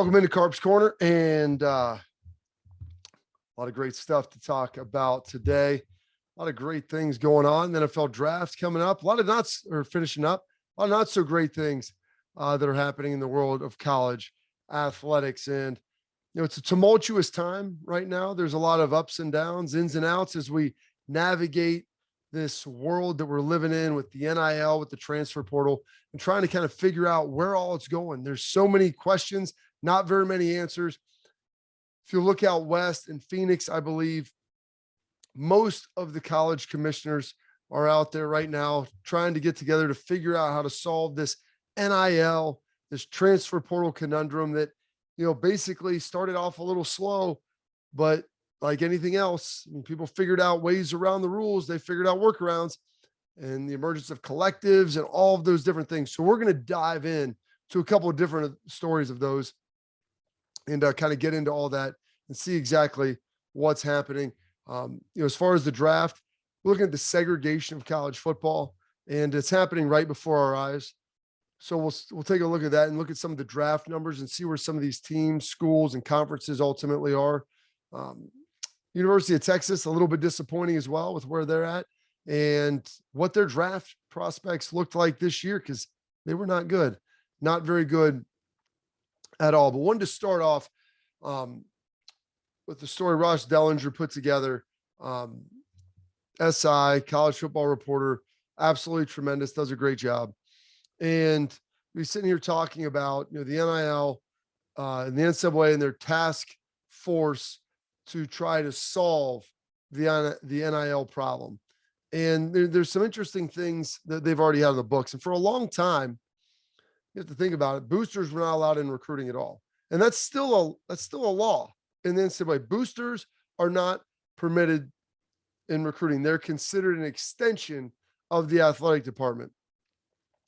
Welcome into Carps Corner, and a lot of great stuff to talk about today. A lot of great things going on. The NFL draft coming up. A lot of finishing up. A lot of not so great things that are happening in the world of college athletics. And it's a tumultuous time right now. There's a lot of ups and downs, ins and outs as we navigate this world that we're living in with the NIL, with the transfer portal, and trying to kind of figure out where all it's going. There's so many questions, not very many answers. If you look out west in Phoenix, I believe most of the college commissioners are out there right now trying to get together to figure out how to solve this NIL, this transfer portal conundrum that, basically started off a little slow, but like anything else, people figured out ways around the rules. They figured out workarounds and the emergence of collectives and all of those different things. So we're going to dive in to a couple of different stories of those and kind of get into all that and see exactly what's happening. As far as the draft, we're looking at the segregation of college football, and it's happening right before our eyes. So we'll take a look at that and look at some of the draft numbers and see where some of these teams, schools, and conferences ultimately are. University of Texas, a little bit disappointing as well with where they're at and what their draft prospects looked like this year, because they were not good, not very good at all. But wanted to start off with the story Ross Dellinger put together. SI, college football reporter, absolutely tremendous, does a great job. And we're sitting here talking about, the NIL and the NCAA and their task force to try to solve the NIL problem. And there's some interesting things that they've already had in the books. And for a long time, you have to think about it, boosters were not allowed in recruiting at all. And that's still a law in the NCAA. Boosters are not permitted in recruiting. They're considered an extension of the athletic department.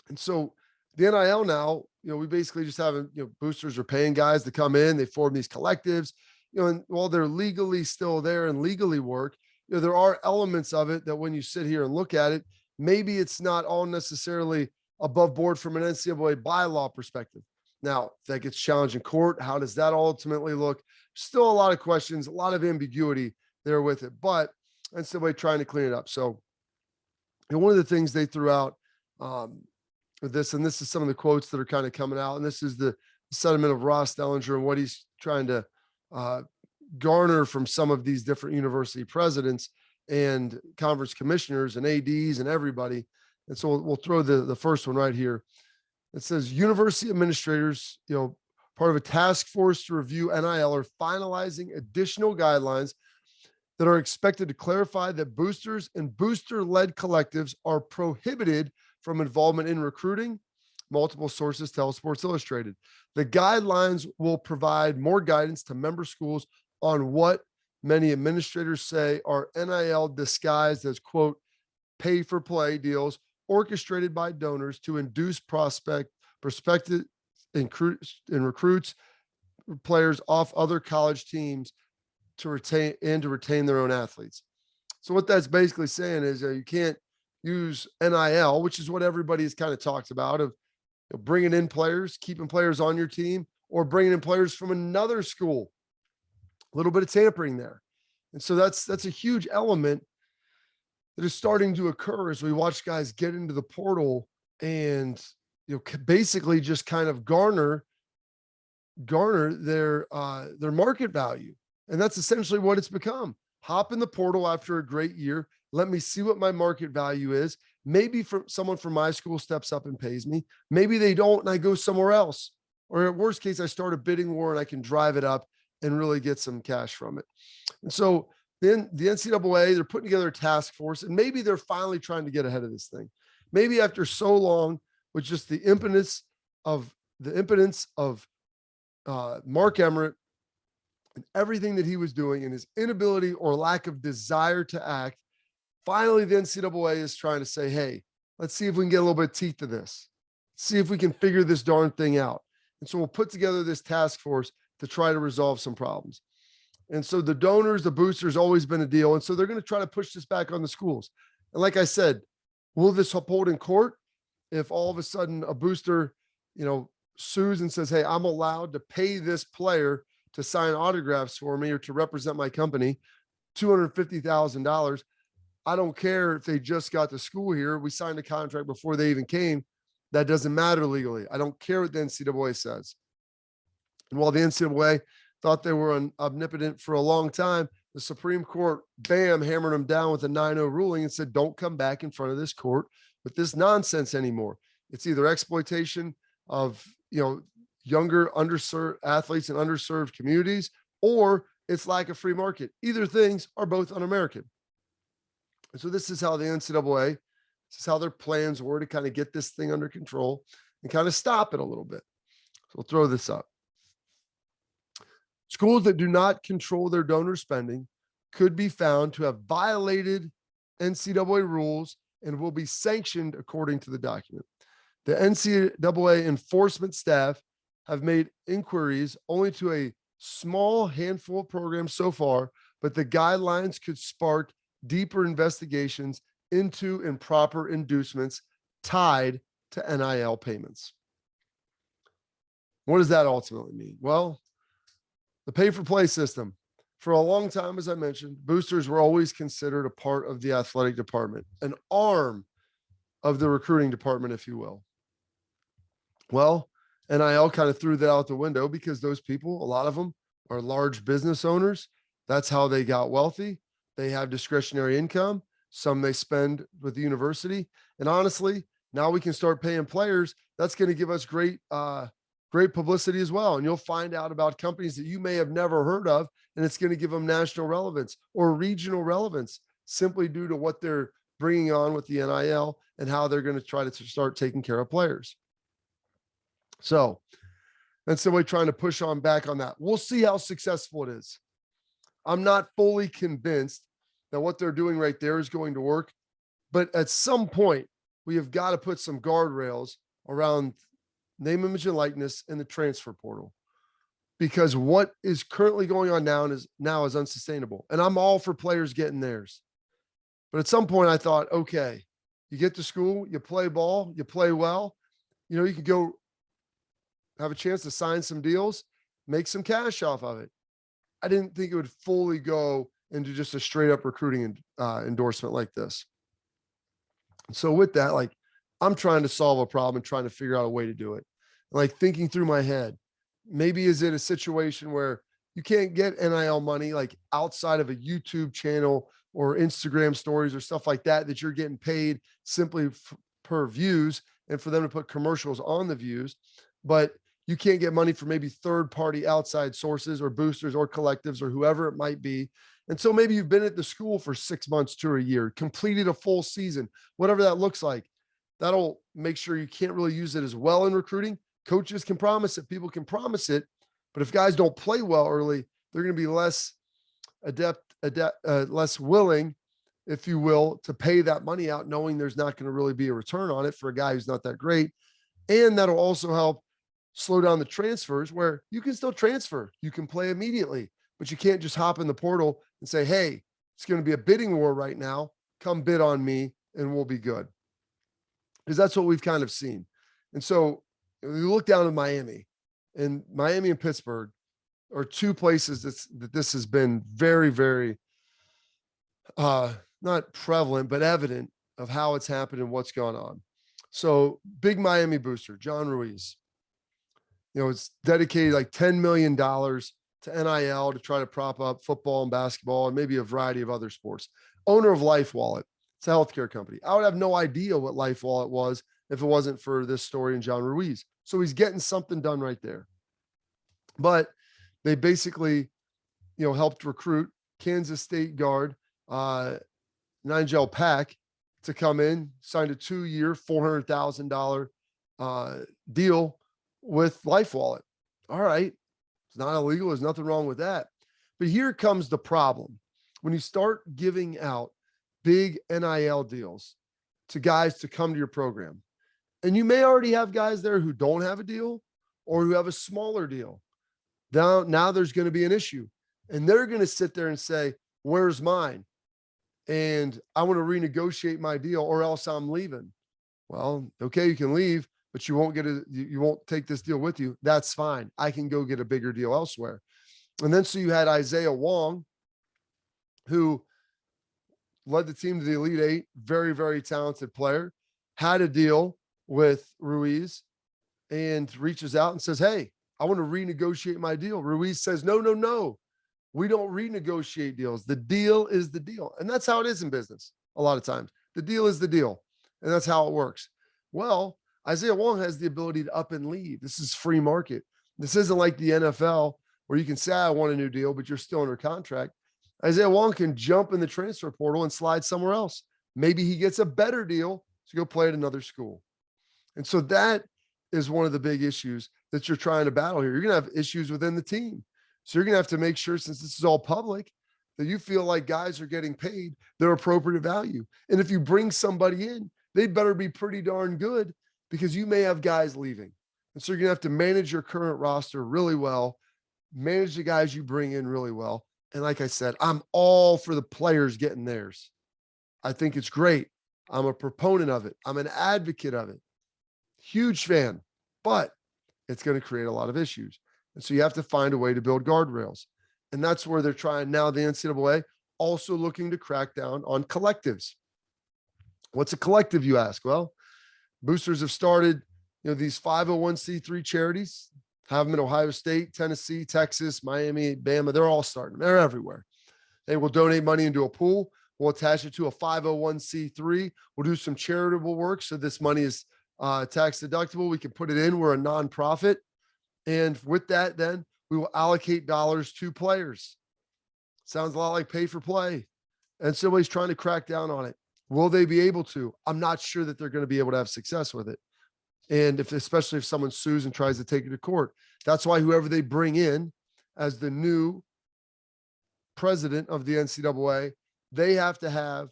And so the NIL now, we basically just have, boosters are paying guys to come in, they form these collectives, and while they're legally still there and legally work, there are elements of it that when you sit here and look at it, maybe it's not all necessarily above board from an NCAA bylaw perspective. Now, if that gets challenged in court, how does that ultimately look? Still a lot of questions, a lot of ambiguity there with it, but NCAA trying to clean it up. So, one of the things they threw out with this, and this is some of the quotes that are kind of coming out, and this is the sentiment of Ross Dellinger and what he's trying to garner from some of these different university presidents and conference commissioners and ADs and everybody. And so we'll throw the first one right here. It says university administrators, part of a task force to review NIL, are finalizing additional guidelines that are expected to clarify that boosters and booster-led collectives are prohibited from involvement in recruiting. Multiple sources tell Sports Illustrated. The guidelines will provide more guidance to member schools on what many administrators say are NIL disguised as, quote, pay-for-play deals orchestrated by donors to induce prospective recruits players off other college teams to retain their own athletes. So what that's basically saying is you can't use NIL, which is what everybody has kind of talked about, of bringing in players, keeping players on your team, or bringing in players from another school. A little bit of tampering there. And so that's a huge element that is starting to occur as we watch guys get into the portal and, basically just kind of garner their market value. And that's essentially what it's become. Hop in the portal after a great year. Let me see what my market value is. Maybe someone from my school steps up and pays me. Maybe they don't, and I go somewhere else. Or at worst case, I start a bidding war and I can drive it up and really get some cash from it. And so then the NCAA, they're putting together a task force, and maybe they're finally trying to get ahead of this thing. Maybe after so long, with just the impotence of Mark Emmert and everything that he was doing and his inability or lack of desire to act, finally the NCAA is trying to say, hey, let's see if we can get a little bit of teeth to this. See if we can figure this darn thing out. And so we'll put together this task force to try to resolve some problems. And so the donors, the boosters, always been a deal. And so they're going to try to push this back on the schools. And like I said, will this hold in court if all of a sudden a booster, sues and says, hey, I'm allowed to pay this player to sign autographs for me or to represent my company, $250,000. I don't care if they just got to school here. We signed a contract before they even came. That doesn't matter legally. I don't care what the NCAA says. And while the NCAA thought they were omnipotent for a long time, the Supreme Court, bam, hammered them down with a 9-0 ruling and said, don't come back in front of this court with this nonsense anymore. It's either exploitation of, younger underserved athletes in underserved communities, or it's lack of free market. Either things are both un-American. And so this is how the NCAA, this is how their plans were to kind of get this thing under control and kind of stop it a little bit. So we'll throw this up. Schools that do not control their donor spending could be found to have violated NCAA rules and will be sanctioned according to the document. The NCAA enforcement staff have made inquiries only to a small handful of programs so far, but the guidelines could spark deeper investigations into improper inducements tied to NIL payments. What does that ultimately mean? Well, the pay-for-play system. For a long time, as I mentioned, boosters were always considered a part of the athletic department, an arm of the recruiting department, if you will. Well, NIL kind of threw that out the window because those people, a lot of them are large business owners. That's how they got wealthy. They have discretionary income. Some they spend with the university. And honestly, now we can start paying players. That's going to give us great publicity as well. And you'll find out about companies that you may have never heard of, and it's going to give them national relevance or regional relevance simply due to what they're bringing on with the NIL and how they're going to try to start taking care of players. So that's simply trying to push on back on that. We'll see how successful it is. I'm not fully convinced that what they're doing right there is going to work, but at some point we have got to put some guardrails around name, image, and likeness in the transfer portal, because what is currently going on now is unsustainable. And I'm all for players getting theirs. But at some point I thought, okay, you get to school, you play ball, you play well, you could go have a chance to sign some deals, make some cash off of it. I didn't think it would fully go into just a straight up recruiting endorsement like this. So with that, I'm trying to solve a problem and trying to figure out a way to do it. Thinking through my head, maybe is it a situation where you can't get NIL money outside of a YouTube channel or Instagram stories or stuff like that you're getting paid simply per views and for them to put commercials on the views, but you can't get money from maybe third-party outside sources or boosters or collectives or whoever it might be. And so maybe you've been at the school for 6 months to a year, completed a full season, whatever that looks like. That'll make sure you can't really use it as well in recruiting. Coaches can promise it, people can promise it, but if guys don't play well early, they're going to be less less willing, if you will, to pay that money out, knowing there's not going to really be a return on it for a guy who's not that great. And that'll also help slow down the transfers, where you can still transfer. You can play immediately, but you can't just hop in the portal and say, hey, it's going to be a bidding war right now. Come bid on me and we'll be good. Because that's what we've kind of seen. And so you look down at Miami, and Miami and Pittsburgh are two places that this has been very, very not prevalent, but evident of how it's happened and what's gone on. So big Miami booster, John Ruiz, it's dedicated $10 million to NIL to try to prop up football and basketball and maybe a variety of other sports. Owner of Life Wallet. It's a healthcare company. I would have no idea what Life Wallet was if it wasn't for this story and John Ruiz. So he's getting something done right there. But they basically, helped recruit Kansas State guard Nigel Pack to come in, signed a 2-year, $400,000 deal with Life Wallet. All right. It's not illegal. There's nothing wrong with that. But here comes the problem. When you start giving out big NIL deals to guys to come to your program, and you may already have guys there who don't have a deal or who have a smaller deal, now there's going to be an issue. And they're going to sit there and say, where's mine? And I want to renegotiate my deal or else I'm leaving. Well, okay, you can leave, but you won't take this deal with you. That's fine. I can go get a bigger deal elsewhere. And then so you had Isaiah Wong, who led the team to the Elite Eight, very, very talented player, had a deal with Ruiz and reaches out and says, hey, I want to renegotiate my deal. Ruiz says, no, no, no. We don't renegotiate deals. The deal is the deal. And that's how it is in business a lot of times. The deal is the deal. And that's how it works. Well, Isaiah Wong has the ability to up and leave. This is free market. This isn't like the NFL where you can say, I want a new deal, but you're still under contract. Isaiah Wong can jump in the transfer portal and slide somewhere else. Maybe he gets a better deal to go play at another school. And so that is one of the big issues that you're trying to battle here. You're going to have issues within the team. So you're going to have to make sure, since this is all public, that you feel like guys are getting paid their appropriate value. And if you bring somebody in, they better be pretty darn good, because you may have guys leaving. And so you're going to have to manage your current roster really well, manage the guys you bring in really well. And like I said, I'm all for the players getting theirs. I think it's great. I'm a proponent of it. I'm an advocate of it. Huge fan, but it's going to create a lot of issues. And so you have to find a way to build guardrails. And that's where they're trying now, the NCAA, also looking to crack down on collectives. What's a collective, you ask? Well, boosters have started, these 501c3 charities, have them in Ohio State, Tennessee, Texas, Miami, Bama. They're all starting. They're everywhere. They will donate money into a pool. We'll attach it to a 501c3. We'll do some charitable work. So this money is tax deductible. We can put it in. We're a nonprofit. And with that, then we will allocate dollars to players. Sounds a lot like pay for play. And somebody's trying to crack down on it. Will they be able to? I'm not sure that they're going to be able to have success with it. And especially if someone sues and tries to take it to court. That's why whoever they bring in as the new president of the NCAA, they have to have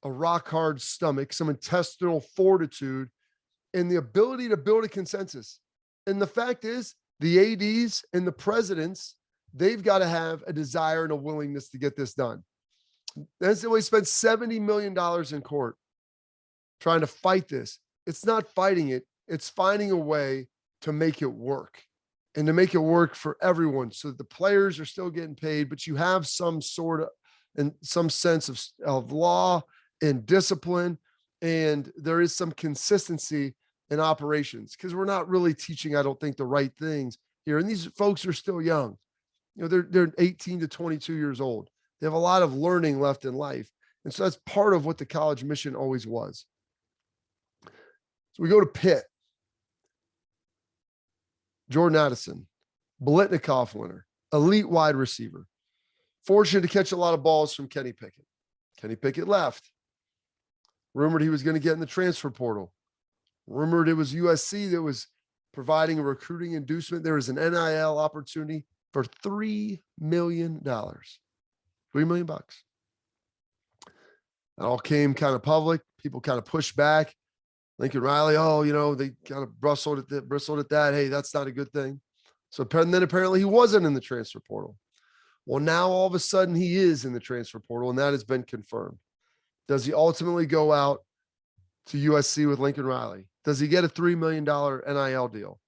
a rock hard stomach, some intestinal fortitude, and the ability to build a consensus. And the fact is, the ADs and the presidents, they've got to have a desire and a willingness to get this done. The NCAA spent $70 million in court trying to fight this. It's not fighting it. It's finding a way to make it work, and to make it work for everyone, so that the players are still getting paid, but you have some sort of, and some sense of law and discipline. And there is some consistency in operations, because we're not really teaching, I don't think, the right things here. And these folks are still young. They're 18 to 22 years old. They have a lot of learning left in life. And so that's part of what the college mission always was. So we go to Pitt. Jordan Addison, Biletnikoff winner, elite wide receiver. Fortunate to catch a lot of balls from Kenny Pickett. Kenny Pickett left. Rumored he was going to get in the transfer portal. Rumored it was USC that was providing a recruiting inducement. There was an NIL opportunity for $3 million. $3 million bucks. That all came kind of public. People kind of pushed back. Lincoln Riley, they kind of bristled at that. Hey, that's not a good thing. So then apparently he wasn't in the transfer portal. Well, now all of a sudden he is in the transfer portal, and that has been confirmed. Does he ultimately go out to USC with Lincoln Riley? Does he get a $3 million NIL deal?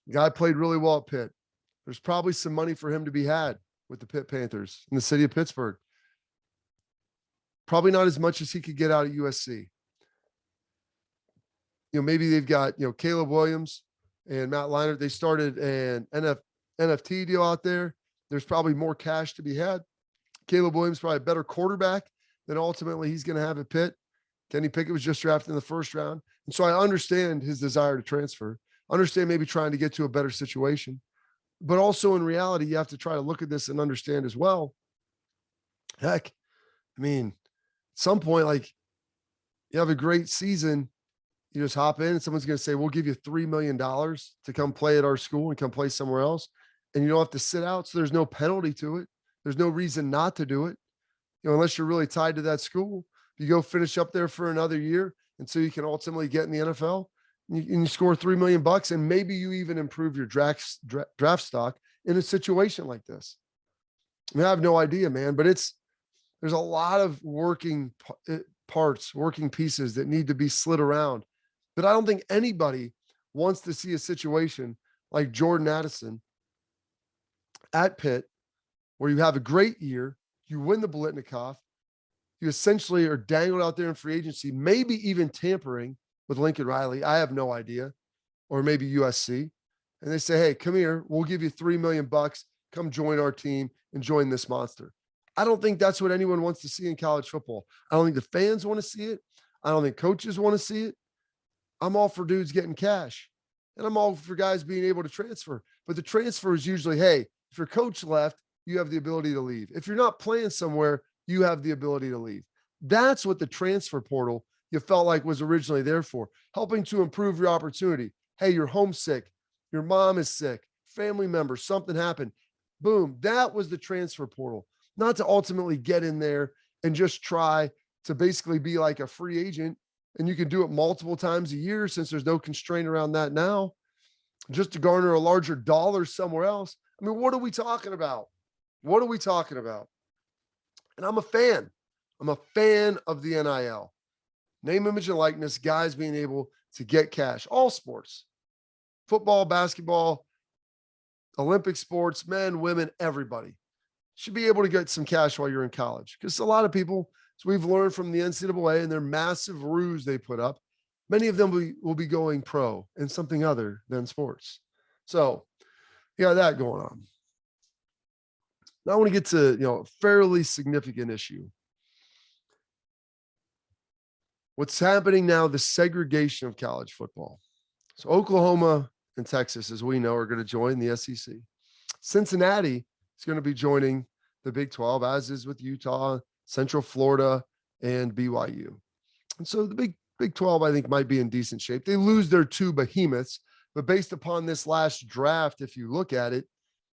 The guy played really well at Pitt. There's probably some money for him to be had with the Pitt Panthers in the city of Pittsburgh. Probably not as much as he could get out at USC. Maybe they've got, Caleb Williams and Matt Leinart. They started an NFT deal out there. There's probably more cash to be had. Caleb Williams probably a better quarterback than ultimately he's going to have at Pitt. Kenny Pickett was just drafted in the first round. And so I understand his desire to transfer. Understand maybe trying to get to a better situation. But also in reality, you have to try to look at this and understand as well. Heck, at some point, like, you have a great season, you just hop in and someone's going to say, we'll give you $3 million to come play at our school and come play somewhere else. And you don't have to sit out. So there's no penalty to it. There's no reason not to do it. Unless you're really tied to that school, you go finish up there for another year. And so you can ultimately get in the NFL and you score $3 million, and maybe you even improve your draft stock in a situation like this. I have no idea, man, but there's a lot of working parts, working pieces that need to be slid around. But I don't think anybody wants to see a situation like Jordan Addison at Pitt, where you have a great year, you win the Blitnikoff, you essentially are dangled out there in free agency, maybe even tampering with Lincoln Riley. I have no idea. Or maybe USC. And they say, hey, come here. We'll give you $3 million. Come join our team and join this monster. I don't think that's what anyone wants to see in college football. I don't think the fans want to see it. I don't think coaches want to see it. I'm all for dudes getting cash. And I'm all for guys being able to transfer. But the transfer is usually, hey, if your coach left, you have the ability to leave. If you're not playing somewhere, you have the ability to leave. That's what the transfer portal you felt like was originally there for, helping to improve your opportunity. Hey, you're homesick. Your mom is sick. Family member, something happened. Boom. That was the transfer portal, not to ultimately get in there and just try to basically be like a free agent. And you can do it multiple times a year since there's no constraint around that now, just to garner a larger dollar somewhere else. I mean, what are we talking about? What are we talking about? And I'm a fan. I'm a fan of the NIL. Name, image, and likeness, guys being able to get cash. All sports, football, basketball, Olympic sports, men, women, everybody should be able to get some cash while you're in college. Because a lot of people, as we've learned from the NCAA and their massive ruse they put up, many of them will be going pro in something other than sports. So you got that going on. Now I want to get to, a fairly significant issue. What's happening now, the segregation of college football. So Oklahoma and Texas, as we know, are going to join the SEC. Cincinnati is going to be joining the Big 12, as is with Utah, Central Florida, and BYU. And so the Big 12, I think, might be in decent shape. They lose their two behemoths, but based upon this last draft, if you look at it,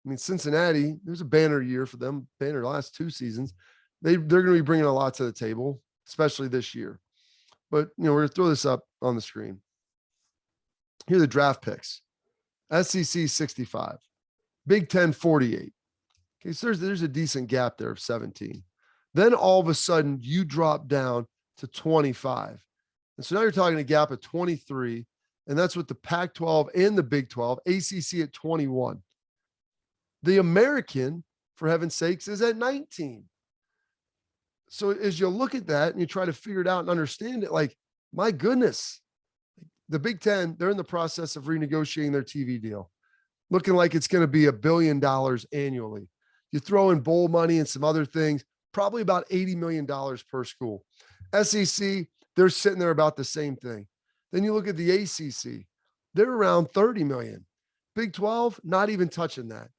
I mean, Cincinnati, there's a banner year for them, banner last two seasons. They're going to be bringing a lot to the table, especially this year. But, we're going to throw this up on the screen. Here are the draft picks. SEC 65, Big 10 48. Okay, so there's a decent gap there of 17. Then all of a sudden you drop down to 25. And so now you're talking a gap of 23, and that's with the Pac-12 and the Big 12, ACC at 21. The American, for heaven's sakes, is at 19. So as you look at that and you try to figure it out and understand it, like, my goodness, the Big Ten, they're in the process of renegotiating their TV deal, looking like it's going to be $1 billion annually. You throw in bowl money and some other things, probably about $80 million per school. SEC, they're sitting there about the same thing. Then you look at the ACC, they're around 30 million. Big 12, not even touching that.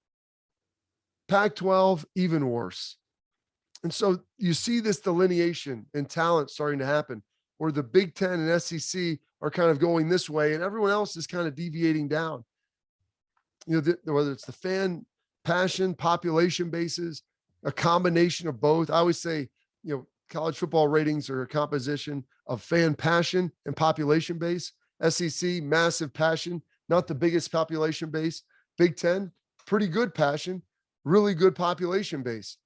Pac-12, even worse. And so you see this delineation in talent starting to happen, where the Big Ten and SEC are kind of going this way and everyone else is kind of deviating down. Whether it's the fan passion, population bases, a combination of both. I always say, college football ratings are a composition of fan passion and population base. SEC, massive passion, not the biggest population base. Big Ten, pretty good passion, really good population base.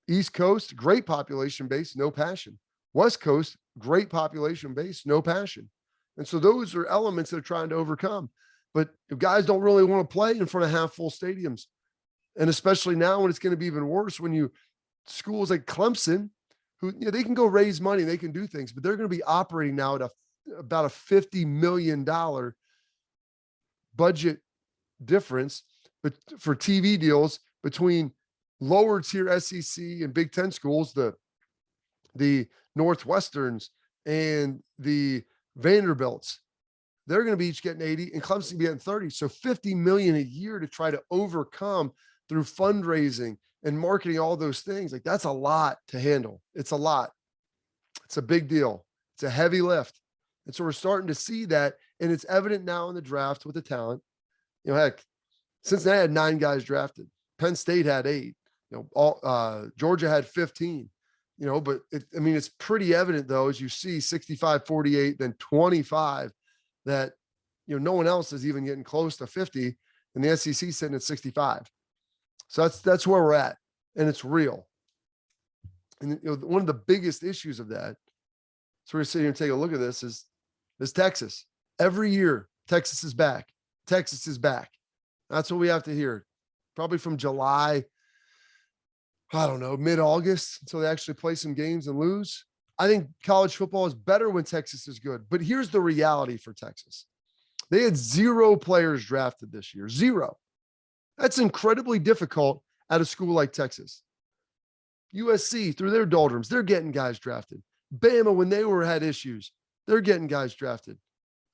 East Coast, great population base, no passion. West Coast, great population base, no passion. And so those are elements they're trying to overcome. But guys don't really want to play in front of half full stadiums. And especially now when it's going to be even worse when schools like Clemson, who they can go raise money, they can do things, but they're going to be operating now at about a $50 million budget difference for TV deals between lower tier SEC and Big Ten schools, the Northwesterns and the Vanderbilts. They're going to be each getting 80 and Clemson be getting 30. So 50 million a year to try to overcome through fundraising and marketing, all those things. Like, that's a lot to handle. It's a lot. It's a big deal. It's a heavy lift. And so we're starting to see that. And it's evident now in the draft with the talent. Heck, Cincinnati had 9 guys drafted. Penn State had 8. Georgia had 15. But it's pretty evident though, as you see 65, 48, then 25, that, no one else is even getting close to 50, and the SEC sitting at 65. So that's where we're at, and it's real. And one of the biggest issues of that So we're going to sit here and take a look at this is Texas. Every year, Texas is back. Texas is back. That's what we have to hear. Probably from July, I don't know, mid-August until they actually play some games and lose. I think college football is better when Texas is good. But here's the reality for Texas. They had 0 players drafted this year. 0. That's incredibly difficult at a school like Texas. USC, through their doldrums, they're getting guys drafted. Bama, when they had issues, they're getting guys drafted.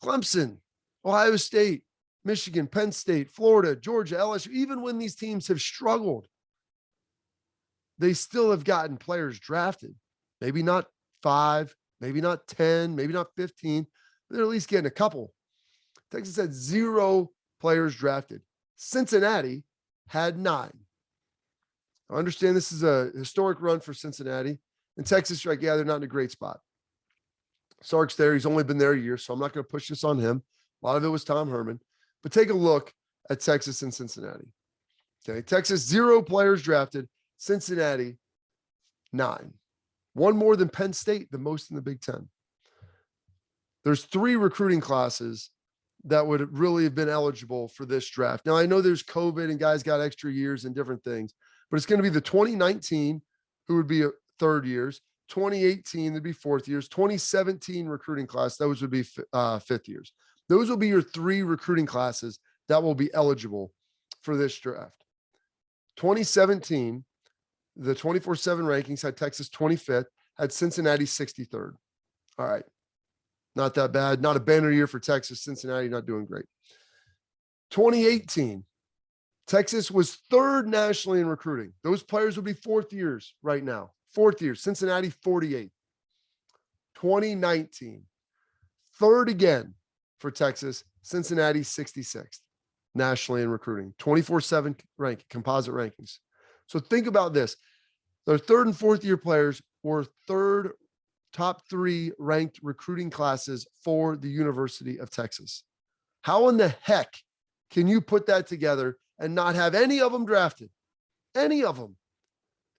Clemson, Ohio State, Michigan, Penn State, Florida, Georgia, LSU, even when these teams have struggled, they still have gotten players drafted. Maybe not 5, maybe not 10, maybe not 15, but they're at least getting a couple. Texas had 0 players drafted. Cincinnati had 9. I understand this is a historic run for Cincinnati. And Texas, like, yeah, they're not in a great spot. Sark's there. He's only been there a year, so I'm not going to push this on him. A lot of it was Tom Herman. But take a look at Texas and Cincinnati. Okay, Texas, 0 players drafted. Cincinnati, 9. One more than Penn State, the most in the Big Ten. There's 3 recruiting classes that would really have been eligible for this draft. Now, I know there's COVID and guys got extra years and different things, but it's going to be the 2019, who would be 3rd years, 2018, that'd be 4th years, 2017 recruiting class, those would be 5th years. Those will be your 3 recruiting classes that will be eligible for this draft. 2017, the 24/7 rankings had Texas 25th, had Cincinnati 63rd. All right. Not that bad. Not a banner year for Texas. Cincinnati not doing great. 2018, Texas was 3rd nationally in recruiting. Those players will be 4th years right now. 4th year. Cincinnati 48th. 2019, 3rd again for Texas. Cincinnati 66th nationally in recruiting. 24/7 rank, composite rankings. So think about this. Their 3rd and 4th year players were 3rd top 3 ranked recruiting classes for the University of Texas. How in the heck can you put that together and not have any of them drafted? Any of them.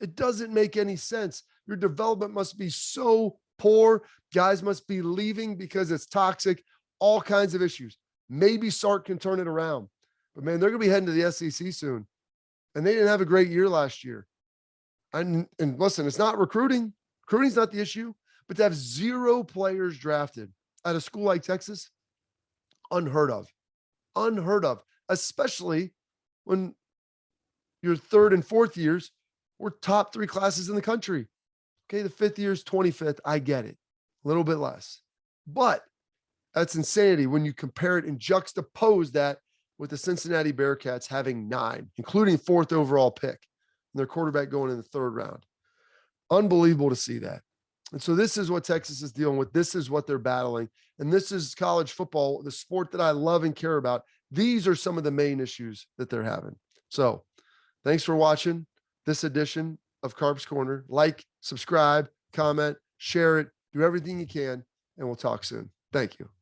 It doesn't make any sense. Your development must be so poor. Guys must be leaving because it's toxic, all kinds of issues. Maybe Sark can turn it around. But man, they're going to be heading to the SEC soon. And they didn't have a great year last year. And listen, it's not recruiting. Recruiting's not the issue. But to have 0 players drafted at a school like Texas, unheard of. Unheard of. Especially when your 3rd and 4th years were top 3 classes in the country. Okay, the 5th year's 25th. I get it. A little bit less. But that's insanity when you compare it and juxtapose that with the Cincinnati Bearcats having 9, including 4th overall pick, and their quarterback going in the 3rd round. Unbelievable to see that. And so this is what Texas is dealing with. This is what they're battling. And this is college football, the sport that I love and care about. These are some of the main issues that they're having. So thanks for watching this edition of Carps Corner. Like, subscribe, comment, share it, do everything you can, and we'll talk soon. Thank you.